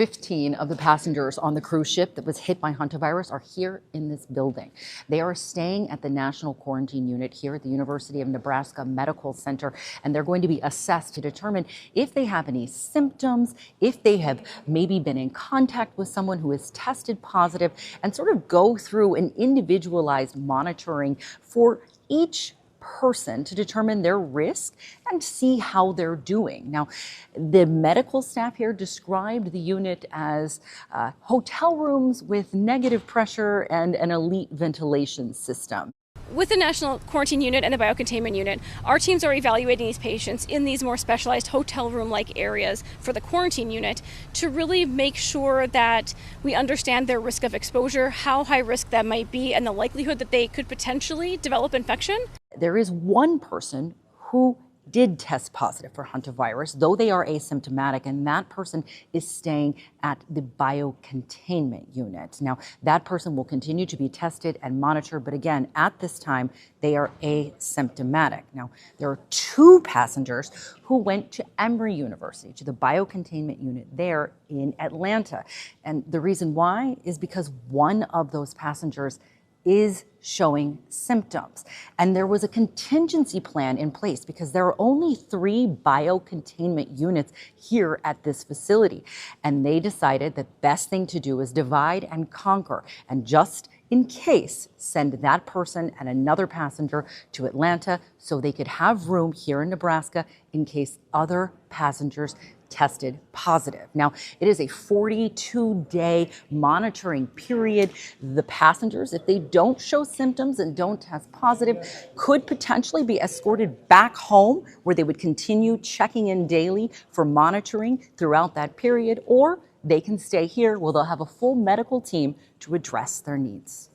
15 of the passengers on the cruise ship that was hit by hantavirus are here in this building. They are staying at the National Quarantine Unit here at the University of Nebraska Medical Center, and they're going to be assessed to determine if they have any symptoms, if they have maybe been in contact with someone who is tested positive, and sort of go through an individualized monitoring for each person to determine their risk and see how they're doing. Now, the medical staff here described the unit as hotel rooms with negative pressure and an elite ventilation system. With the National Quarantine Unit and the Biocontainment Unit, our teams are evaluating these patients in these more specialized hotel room-like areas for the quarantine unit to really make sure that we understand their risk of exposure, how high risk that might be, and the likelihood that they could potentially develop infection. There is one person who did test positive for hantavirus, though they are asymptomatic, and that person is staying at the biocontainment unit. Now, that person will continue to be tested and monitored, but again, at this time, they are asymptomatic. Now, there are two passengers who went to Emory University, to the biocontainment unit there in Atlanta. And the reason why is because one of those passengers is showing symptoms. And there was a contingency plan in place because there are only 3 biocontainment units here at this facility. And they decided the best thing to do is divide and conquer, and just in case, send that person and another passenger to Atlanta so they could have room here in Nebraska in case other passengers tested positive. Now, it is a 42-day monitoring period. The passengers, if they don't show symptoms and don't test positive, could potentially be escorted back home where they would continue checking in daily for monitoring throughout that period, or they can stay here where they'll have a full medical team to address their needs.